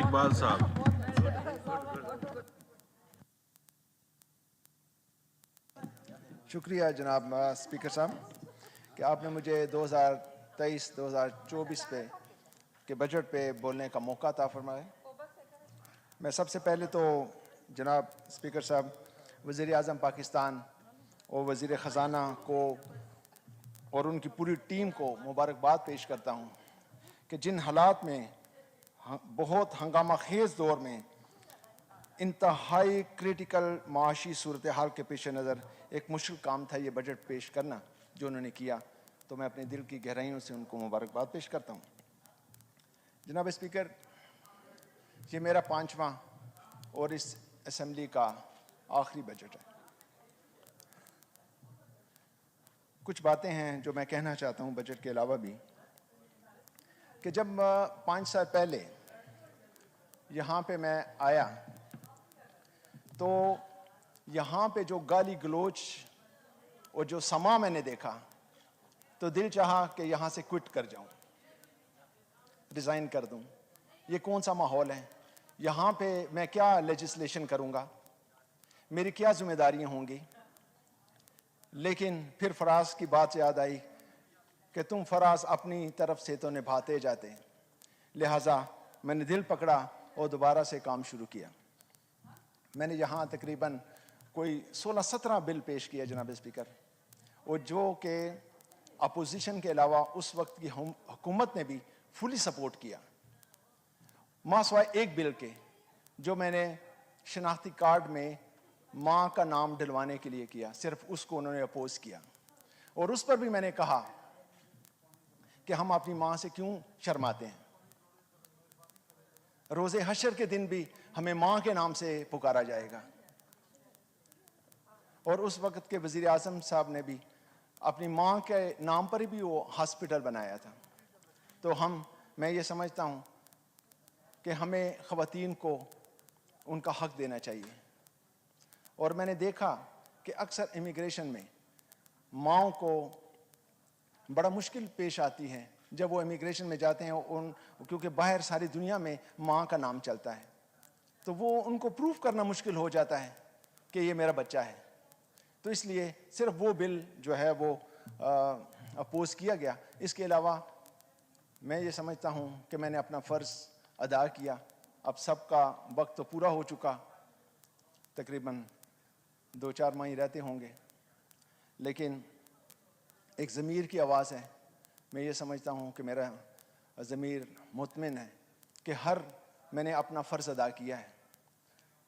اقبال صاحب. شکریہ جناب اسپیکر صاحب کہ آپ نے مجھے 2023-2024 پہ کے بجٹ پہ بولنے کا موقع عطا فرمایا. میں سب سے پہلے تو جناب اسپیکر صاحب وزیر اعظم پاکستان اور وزیر خزانہ کو اور ان کی پوری ٹیم کو مبارکباد پیش کرتا ہوں کہ جن حالات میں بہت ہنگامہ خیز دور میں انتہائی کریٹیکل معاشی صورتحال کے پیش نظر ایک مشکل کام تھا یہ بجٹ پیش کرنا جو انہوں نے کیا، تو میں اپنے دل کی گہرائیوں سے ان کو مبارکباد پیش کرتا ہوں. جناب اسپیکر، یہ میرا 5واں اور اس اسمبلی کا آخری بجٹ ہے. کچھ باتیں ہیں جو میں کہنا چاہتا ہوں بجٹ کے علاوہ بھی، کہ جب 5 سال پہلے یہاں پہ میں آیا تو یہاں پہ جو گالی گلوچ اور جو سما میں نے دیکھا تو دل چاہا کہ یہاں سے کوئٹ کر جاؤں، ریزائن کر دوں. یہ کون سا ماحول ہے؟ یہاں پہ میں کیا لیجسلیشن کروں گا؟ میری کیا ذمہ داریاں ہوں گی؟ لیکن پھر فراز کی بات یاد آئی کہ تم فراز اپنی طرف سے تو نبھاتے جاتے، لہٰذا میں نے دل پکڑا اور دوبارہ سے کام شروع کیا. میں نے یہاں تقریباً کوئی 16-17 بل پیش کیا جناب اسپیکر، اور جو کہ اپوزیشن کے علاوہ اس وقت کی حکومت نے بھی فلی سپورٹ کیا، ماں سوائے ایک بل کے جو میں نے شناختی کارڈ میں ماں کا نام ڈلوانے کے لیے کیا، صرف اس کو انہوں نے اپوز کیا. اور اس پر بھی میں نے کہا کہ ہم اپنی ماں سے کیوں شرماتے ہیں؟ روز حشر کے دن بھی ہمیں ماں کے نام سے پکارا جائے گا. اور اس وقت کے وزیر اعظم صاحب نے بھی اپنی ماں کے نام پر ہی بھی وہ ہاسپٹل بنایا تھا. تو میں یہ سمجھتا ہوں کہ ہمیں خواتین کو ان کا حق دینا چاہیے. اور میں نے دیکھا کہ اکثر امیگریشن میں ماؤں کو بڑا مشکل پیش آتی ہے جب وہ امیگریشن میں جاتے ہیں، کیونکہ باہر ساری دنیا میں ماں کا نام چلتا ہے، تو وہ ان کو پروف کرنا مشکل ہو جاتا ہے کہ یہ میرا بچہ ہے. تو اس لیے صرف وہ بل جو ہے وہ اپوز کیا گیا. اس کے علاوہ میں یہ سمجھتا ہوں کہ میں نے اپنا فرض ادا کیا. اب سب کا وقت تو پورا ہو چکا، تقریباً 2-4 ماہ ہی رہتے ہوں گے، لیکن ایک ضمیر کی آواز ہے. میں یہ سمجھتا ہوں کہ میرا ضمیر مطمئن ہے کہ میں نے اپنا فرض ادا کیا ہے.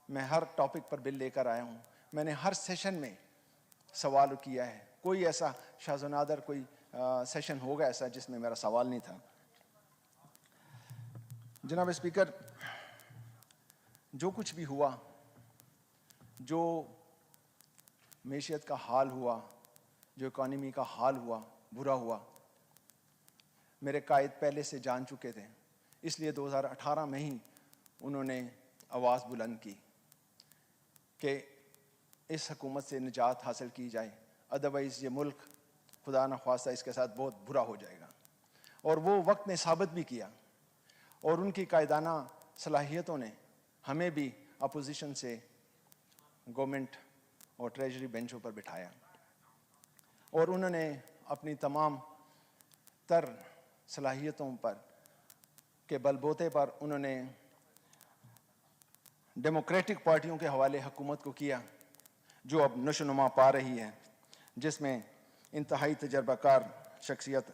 میں ہر ٹاپک پر بل لے کر آیا ہوں. میں نے ہر سیشن میں سوال کیا ہے. کوئی ایسا شاذ و نادر کوئی سیشن ہوگا ایسا جس میں میرا سوال نہیں تھا. جناب اسپیکر، جو کچھ بھی ہوا، جو معیشت کا حال ہوا، جو اکانومی کا حال ہوا، برا ہوا، میرے قائد پہلے سے جان چکے تھے. اس لیے 2018 میں ہی انہوں نے آواز بلند کی کہ اس حکومت سے نجات حاصل کی جائے، ادروائز یہ ملک خدا نخواستہ اس کے ساتھ بہت برا ہو جائے گا. اور وہ وقت نے ثابت بھی کیا، اور ان کی قائدانہ صلاحیتوں نے ہمیں بھی اپوزیشن سے گورنمنٹ اور ٹریجری بینچوں پر بٹھایا، اور انہوں نے اپنی تمام تر صلاحیتوں پر کے بل بوتے پر انہوں نے ڈیموکریٹک پارٹیوں کے حوالے حکومت کو کیا، جو اب نشو و نما پا رہی ہے، جس میں انتہائی تجربہ کار شخصیت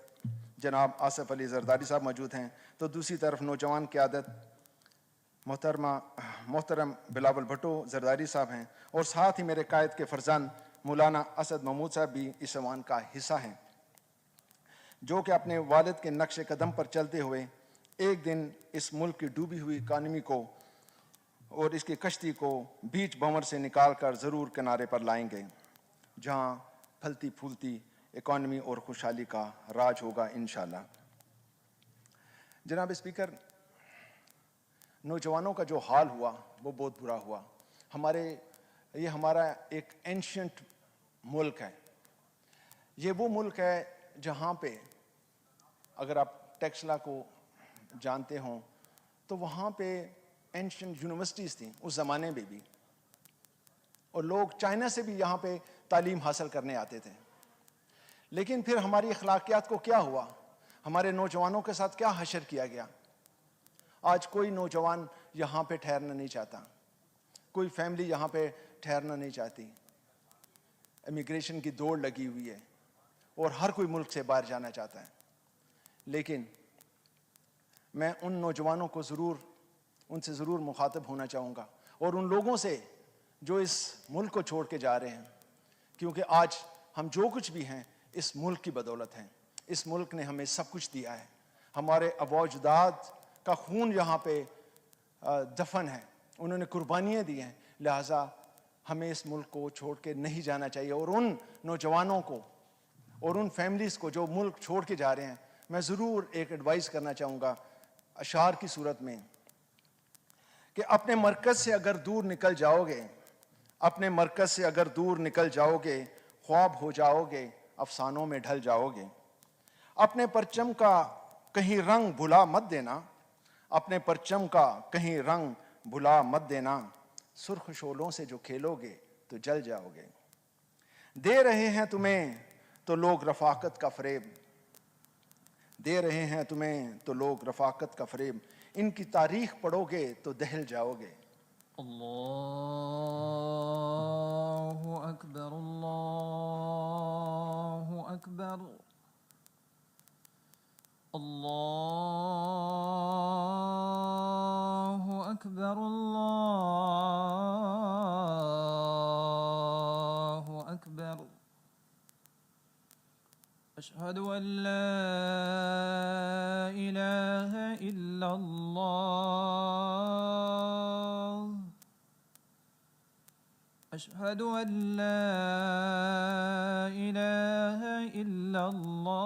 جناب آصف علی زرداری صاحب موجود ہیں، تو دوسری طرف نوجوان قیادت محترم بلاول بھٹو زرداری صاحب ہیں، اور ساتھ ہی میرے قائد کے فرزند مولانا اسد محمود صاحب بھی اس ایوان کا حصہ ہیں، جو کہ اپنے والد کے نقش قدم پر چلتے ہوئے ایک دن اس ملک کی ڈوبی ہوئی اکانومی کو اور اس کی کشتی کو بیچ بھنور سے نکال کر ضرور کنارے پر لائیں گے، جہاں پھلتی پھولتی اکانومی اور خوشحالی کا راج ہوگا انشاءاللہ. جناب اسپیکر، نوجوانوں کا جو حال ہوا وہ بہت برا ہوا. یہ ہمارا ایک اینشنٹ ملک ہے. یہ وہ ملک ہے جہاں پہ اگر آپ ٹیکس لا کو جانتے ہوں تو وہاں پہ اینشنٹ یونیورسٹیز تھیں اس زمانے میں بھی, اور لوگ چائنا سے بھی یہاں پہ تعلیم حاصل کرنے آتے تھے. لیکن پھر ہماری اخلاقیات کو کیا ہوا, ہمارے نوجوانوں کے ساتھ کیا حشر کیا گیا. آج کوئی نوجوان یہاں پہ ٹھہرنا نہیں چاہتا, کوئی فیملی یہاں پہ ٹھہرنا نہیں چاہتی. امیگریشن کی دوڑ لگی ہوئی ہے اور ہر کوئی ملک سے باہر جانا چاہتا ہے. لیکن میں ان نوجوانوں کو ان سے ضرور مخاطب ہونا چاہوں گا, اور ان لوگوں سے جو اس ملک کو چھوڑ کے جا رہے ہیں, کیونکہ آج ہم جو کچھ بھی ہیں اس ملک کی بدولت ہیں. اس ملک نے ہمیں سب کچھ دیا ہے, ہمارے آباء و اجداد کا خون یہاں پہ دفن ہے, انہوں نے قربانیاں دی ہیں, لہٰذا ہمیں اس ملک کو چھوڑ کے نہیں جانا چاہیے. اور ان نوجوانوں کو اور ان فیملیز کو جو ملک چھوڑ کے جا رہے ہیں, میں ضرور ایک ایڈوائز کرنا چاہوں گا اشعار کی صورت میں, کہ اپنے مرکز سے اگر دور نکل جاؤ گے, اپنے مرکز سے اگر دور نکل جاؤ گے, خواب ہو جاؤ گے, افسانوں میں ڈھل جاؤ گے. اپنے پرچم کا کہیں رنگ بھلا مت دینا, اپنے پرچم کا کہیں رنگ بھلا مت دینا, سرخ شعلوں سے جو کھیلو گے تو جل جاؤ گے. دے رہے ہیں تمہیں تو لوگ رفاقت کا فریب, دے رہے ہیں تمہیں تو لوگ رفاقت کا فریب, ان کی تاریخ پڑھو گے تو دہل جاؤ گے. اللہ اکبر اللہ اکبر اللہ اکبر اللہ اکبر. اشہد ان لا الہ الا اللہ, اشہد ان لا الہ الا اللہ,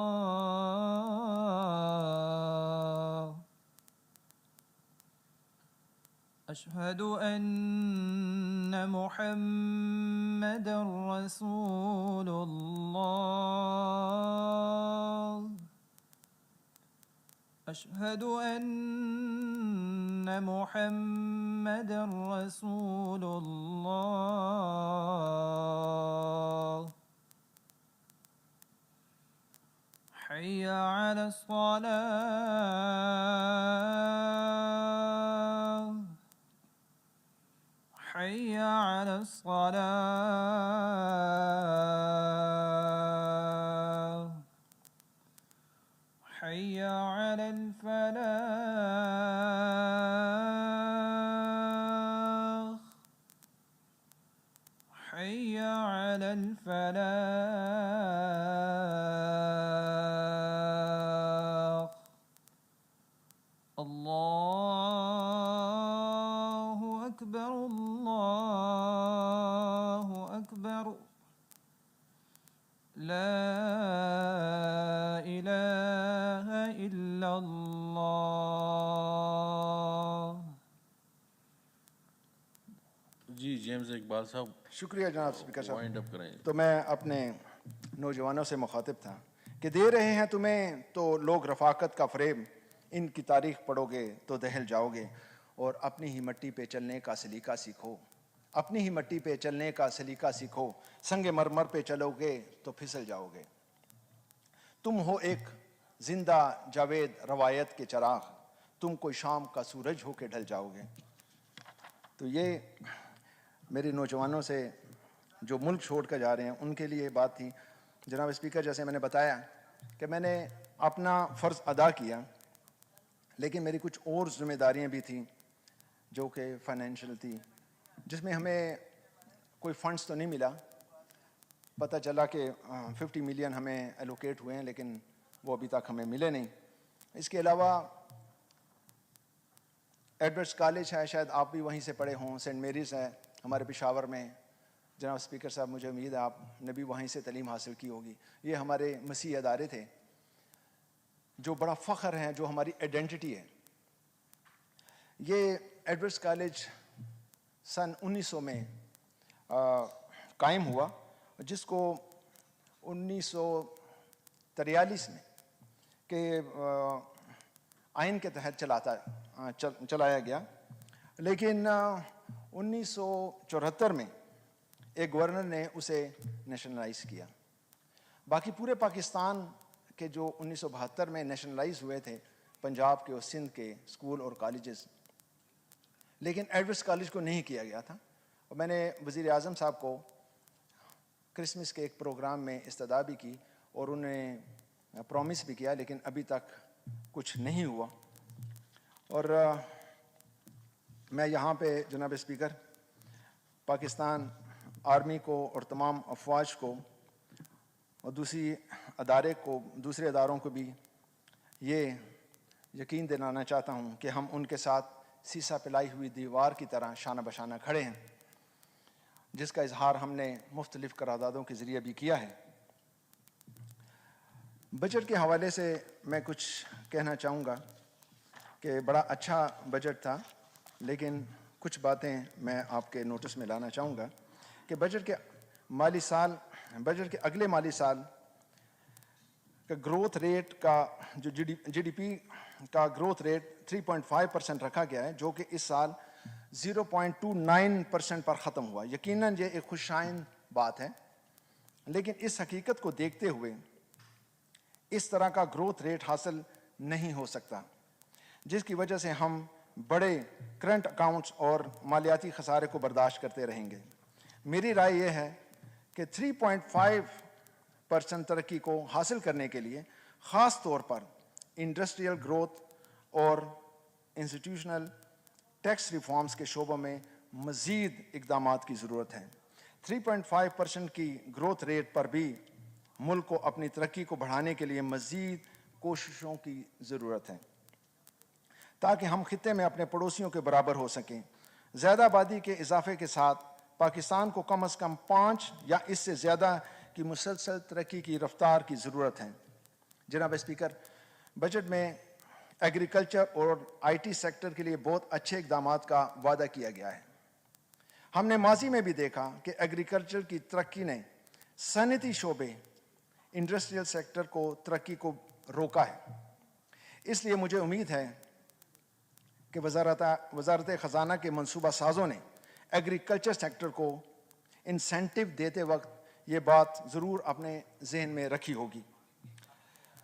اشہد ان محمد رسول اللہ, اشہد ان محمد رسول اللہ. حی علی الصلاة, حی علی الصلاة, حی علی الفلاح, حی علی الفلاح. اللہ اکبر اللہ اکبر, لا الہ الا اللہ. جی جیمز اقبال صاحب شکریہ جناب اسپیکر صاحب. وائنڈ اپ کریں. تو میں اپنے نوجوانوں سے مخاطب تھا کہ دے رہے ہیں تمہیں تو لوگ رفاقت کا فریب, ان کی تاریخ پڑھو گے تو دہل جاؤ گے, اور اپنی ہی مٹی پہ چلنے کا سلیقہ سیکھو, اپنی ہی مٹی پہ چلنے کا سلیقہ سیکھو, سنگ مرمر پہ چلو گے تو پھسل جاؤ گے. تم ہو ایک زندہ جاوید روایت کے چراغ, تم کوئی شام کا سورج ہو کے ڈھل جاؤ گے. تو یہ میرے نوجوانوں سے جو ملک چھوڑ کر جا رہے ہیں ان کے لیے بات تھی. جناب اسپیکر, جیسے میں نے بتایا کہ میں نے اپنا فرض ادا کیا, لیکن میری کچھ اور ذمہ داریاں بھی تھیں جو کہ فائنینشیل تھی, جس میں ہمیں کوئی فنڈز تو نہیں ملا. پتہ چلا کہ 50 ملین ہمیں ایلوکیٹ ہوئے ہیں, لیکن وہ ابھی تک ہمیں ملے نہیں. اس کے علاوہ ایڈورڈس کالج ہے, شاید آپ بھی وہیں سے پڑھے ہوں, سینٹ میریز ہے ہمارے پشاور میں. جناب اسپیکر صاحب, مجھے امید ہے آپ نے بھی وہیں سے تعلیم حاصل کی ہوگی. یہ ہمارے مسیحی ادارے تھے جو بڑا فخر ہیں, جو ہماری آئیڈینٹی ہے. یہ ایڈورڈس کالج سن 1900 میں قائم ہوا, جس کو 1943 میں کہ آئین کے تحت چلایا گیا. لیکن 1974 میں ایک گورنر نے اسے نیشنلائز کیا. باقی پورے پاکستان کے جو 1972 میں نیشنلائز ہوئے تھے پنجاب کے اور سندھ کے اسکول اور کالجز, لیکن ایڈورس کالج کو نہیں کیا گیا تھا. اور میں نے وزیر اعظم صاحب کو کرسمس کے ایک پروگرام میں استدعا بھی کی اور انہیں پرومس بھی کیا, لیکن ابھی تک کچھ نہیں ہوا. اور میں یہاں پہ جناب اسپیکر پاکستان آرمی کو اور تمام افواج کو اور دوسرے اداروں کو بھی یہ یقین دلانا چاہتا ہوں کہ ہم ان کے ساتھ سیسا پلائی ہوئی دیوار کی طرح شانہ بشانہ کھڑے ہیں, جس کا اظہار ہم نے مختلف قراردادوں کے ذریعے بھی کیا ہے. بجٹ کے حوالے سے میں کچھ کہنا چاہوں گا کہ بڑا اچھا بجٹ تھا, لیکن کچھ باتیں میں آپ کے نوٹس میں لانا چاہوں گا کہ بجٹ کے اگلے مالی سال کا گروتھ ریٹ کا جو جی ڈی پی کا گروتھ ریٹ 3.5% رکھا گیا ہے, جو کہ اس سال 0.29% پر ختم ہوا. یقیناً یہ ایک خوشائن بات ہے, لیکن اس حقیقت کو دیکھتے ہوئے اس طرح کا گروتھ ریٹ حاصل نہیں ہو سکتا, جس کی وجہ سے ہم بڑے کرنٹ اکاؤنٹس اور مالیاتی خسارے کو برداشت کرتے رہیں گے. میری رائے یہ ہے کہ 3.5% ترقی کو حاصل کرنے کے لیے خاص طور پر انڈسٹریل گروتھ اور انسٹیٹیوشنل ٹیکس ریفارمز کے شعبوں میں مزید اقدامات کی ضرورت ہے. 3.5% کی گروتھ ریٹ پر بھی ملک کو اپنی ترقی کو بڑھانے کے لیے مزید کوششوں کی ضرورت ہے, تاکہ ہم خطے میں اپنے پڑوسیوں کے برابر ہو سکیں. زیادہ آبادی کے اضافے کے ساتھ پاکستان کو کم از کم 5 یا اس سے زیادہ کی مسلسل ترقی کی رفتار کی ضرورت ہے. جناب اسپیکر, بجٹ میں ایگریکلچر اور آئی ٹی سیکٹر کے لیے بہت اچھے اقدامات کا وعدہ کیا گیا ہے. ہم نے ماضی میں بھی دیکھا کہ ایگریکلچر کی ترقی نے صنعتی شعبے انڈسٹریل سیکٹر کو ترقی کو روکا ہے. اس لیے مجھے امید ہے کہ وزارت خزانہ کے منصوبہ سازوں نے ایگریکلچر سیکٹر کو انسینٹو دیتے وقت یہ بات ضرور اپنے ذہن میں رکھی ہوگی.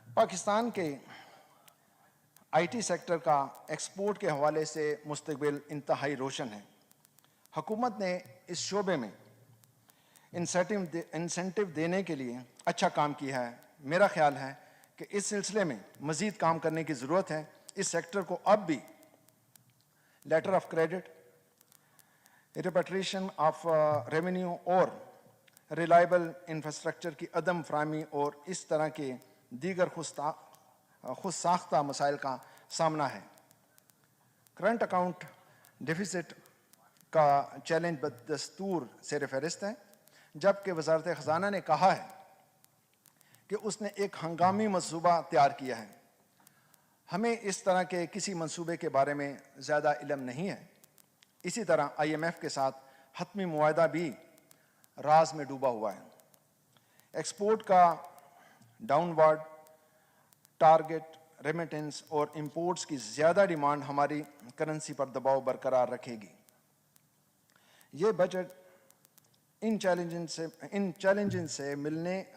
پاکستان کے آئی ٹی سیکٹر کا ایکسپورٹ کے حوالے سے مستقبل انتہائی روشن ہے. حکومت نے اس شعبے میں انسینٹو دینے کے لیے اچھا کام کیا ہے. میرا خیال ہے کہ اس سلسلے میں مزید کام کرنے کی ضرورت ہے. اس سیکٹر کو اب بھی letter of credit, repatriation of revenue اور ریلائبل انفراسٹرکچر کی عدم فراہمی اور اس طرح کے دیگر خود ساختہ مسائل کا سامنا ہے. کرنٹ اکاؤنٹ ڈیفیسٹ کا چیلنج بدستور سیر فہرست ہے, جبکہ وزارت خزانہ نے کہا ہے کہ اس نے ایک ہنگامی منصوبہ تیار کیا ہے. ہمیں اس طرح کے کسی منصوبے کے بارے میں زیادہ علم نہیں ہے. اسی طرح آئی ایم ایف کے ساتھ حتمی معاہدہ بھی راز میں ڈوبا ہوا ہے. ایکسپورٹ کا ڈاؤن وارڈ ٹارگٹ ریمیٹنس اور امپورٹس کی زیادہ ڈیمانڈ ہماری کرنسی پر دباؤ برقرار رکھے گی. یہ بجٹ ان چیلنجز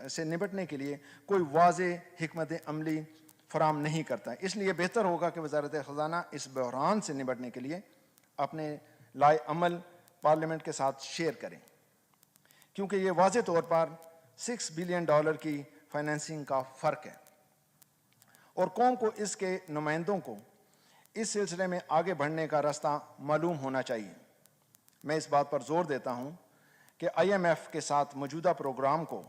سے نمٹنے کے لیے کوئی واضح حکمت عملی فراہم نہیں کرتا. اس لیے بہتر ہوگا کہ وزارت خزانہ اس بحران سے نمٹنے کے لیے اپنے لائے عمل پارلیمنٹ کے ساتھ شیئر کریں, کیونکہ یہ واضح طور پر $6 بلین کی فائنینسنگ کا فرق ہے, اور قوم کو اس کے نمائندوں کو اس سلسلے میں آگے بڑھنے کا راستہ معلوم ہونا چاہیے. میں اس بات پر زور دیتا ہوں کہ آئی ایم ایف کے ساتھ موجودہ پروگرام کو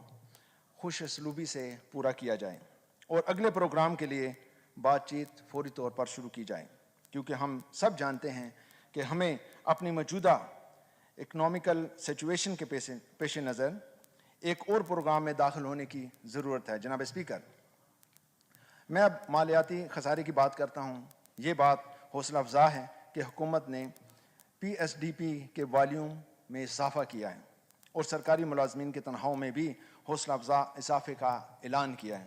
خوش اسلوبی سے پورا کیا جائے اور اگلے پروگرام کے لیے بات چیت فوری طور پر شروع کی جائے, کیونکہ ہم سب جانتے ہیں کہ ہمیں اپنی موجودہ اکنامیکل سچویشن کے پیش نظر ایک اور پروگرام میں داخل ہونے کی ضرورت ہے. جناب اسپیکر, میں اب مالیاتی خسارے کی بات کرتا ہوں. یہ بات حوصلہ افزا ہے کہ حکومت نے پی ایس ڈی پی کے والیوم میں اضافہ کیا ہے اور سرکاری ملازمین کی تنخواہوں میں بھی حوصلہ افزا اضافے کا اعلان کیا ہے.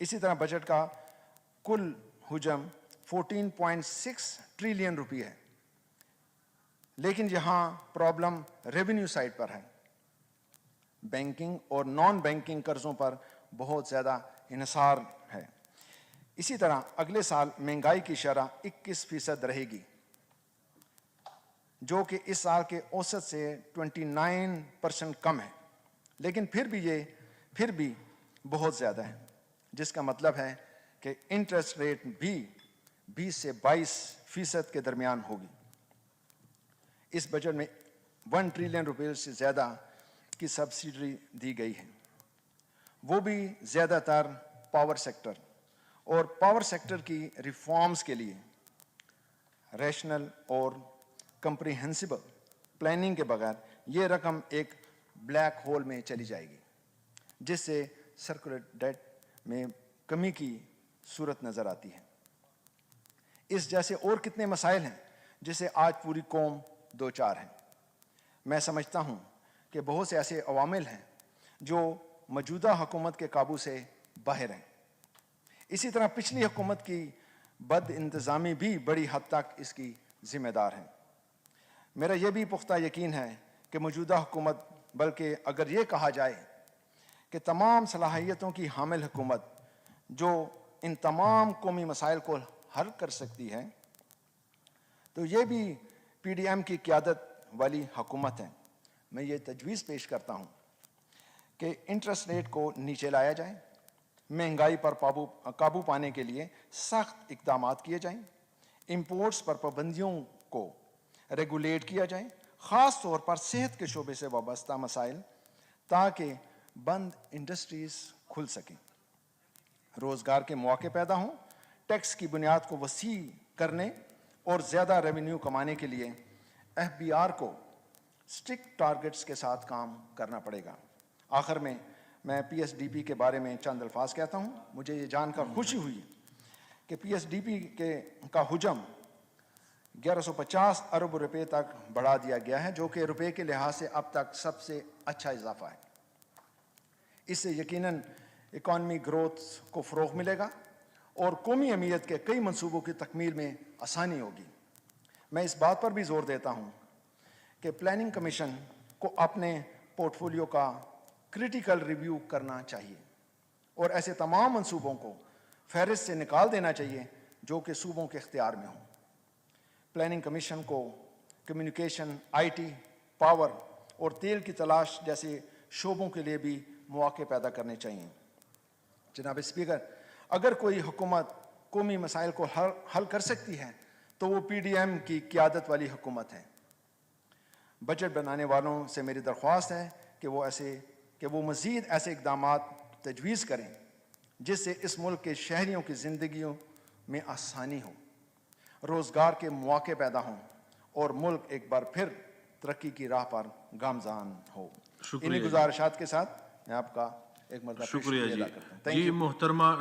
اسی طرح بجٹ کا کل حجم 14.6 ٹریلین روپے ہے. لیکن یہاں پرابلم ریونیو سائڈ پر ہے. بینکنگ اور نان بینکنگ قرضوں پر بہت زیادہ انحصار ہے. اسی طرح اگلے سال مہنگائی کی شرح 21% رہے گی، جو کہ اس سال کے اوسط سے 29% کم ہے، لیکن پھر بھی بہت زیادہ ہے، جس کا مطلب ہے کہ انٹرسٹ ریٹ بھی 20 سے 22% کے درمیان ہوگی. اس بجٹ میں 1 ٹریلین روپے سے زیادہ کی سبسڈی دی گئی ہے، وہ بھی زیادہ تر پاور سیکٹر اور پاور سیکٹر کی ریفارمز کے لیے. ریشنل اور کمپریہنسبل پلاننگ کے بغیر یہ رقم ایک بلیک ہول میں چلی جائے گی، جس سے سرکولر ڈیٹ میں کمی کی صورت نظر آتی ہے. اس جیسے اور کتنے مسائل ہیں جسے آج پوری قوم دوچار ہے. میں سمجھتا ہوں کہ بہت سے ایسے عوامل ہیں جو موجودہ حکومت کے قابو سے باہر ہیں. اسی طرح پچھلی حکومت کی بد انتظامی بھی بڑی حد تک اس کی ذمہ دار ہے. میرا یہ بھی پختہ یقین ہے کہ موجودہ حکومت، بلکہ اگر یہ کہا جائے کہ تمام صلاحیتوں کی حامل حکومت جو ان تمام قومی مسائل کو حل کر سکتی ہے، تو یہ بھی پی ڈی ایم کی قیادت والی حکومت ہے. میں یہ تجویز پیش کرتا ہوں کہ انٹرسٹ ریٹ کو نیچے لایا جائے، مہنگائی پر قابو پانے کے لیے سخت اقدامات کیے جائیں، امپورٹس پر پابندیوں کو ریگولیٹ کیا جائے، خاص طور پر صحت کے شعبے سے وابستہ مسائل، تاکہ بند انڈسٹریز کھل سکیں، روزگار کے مواقع پیدا ہوں. ٹیکس کی بنیاد کو وسیع کرنے اور زیادہ ریونیو کمانے کے لیے ایف بی آر کو اسٹرکٹ ٹارگٹس کے ساتھ کام کرنا پڑے گا. آخر میں پی ایس ڈی پی کے بارے میں چند الفاظ کہتا ہوں. مجھے یہ جان کر خوشی ہوئی کہ پی ایس ڈی پی کا حجم 1150 ارب روپے تک بڑھا دیا گیا ہے، جو کہ روپے کے لحاظ سے اب تک سب سے اچھا اضافہ ہے. اس سے یقیناً اکانومی گروتھ کو فروغ ملے گا اور قومی اہمیت کے کئی منصوبوں کی تکمیل میں آسانی ہوگی. میں اس بات پر بھی زور دیتا ہوں کہ پلاننگ کمیشن کو اپنے پورٹ فولیو کا کریٹیکل ریویو کرنا چاہیے اور ایسے تمام منصوبوں کو فہرست سے نکال دینا چاہیے جو کہ صوبوں کے اختیار میں ہوں. پلاننگ کمیشن کو کمیونیکیشن، آئی ٹی، پاور اور تیل کی تلاش جیسے شعبوں کے لیے بھی مواقع پیدا کرنے چاہیے. جناب اسپیکر، اگر کوئی حکومت قومی مسائل کو حل کر سکتی ہے تو وہ پی ڈی ایم کی قیادت والی حکومت ہے. بجٹ بنانے والوں سے میری درخواست ہے کہ وہ مزید ایسے اقدامات تجویز کریں جس سے اس ملک کے شہریوں کی زندگیوں میں آسانی ہو، روزگار کے مواقع پیدا ہوں اور ملک ایک بار پھر ترقی کی راہ پر گامزن ہو. انہی گزارشات کے ساتھ میں آپ کا ایک مرتبہ شکریہ ادا کرتا ہوں. جی. محترمہ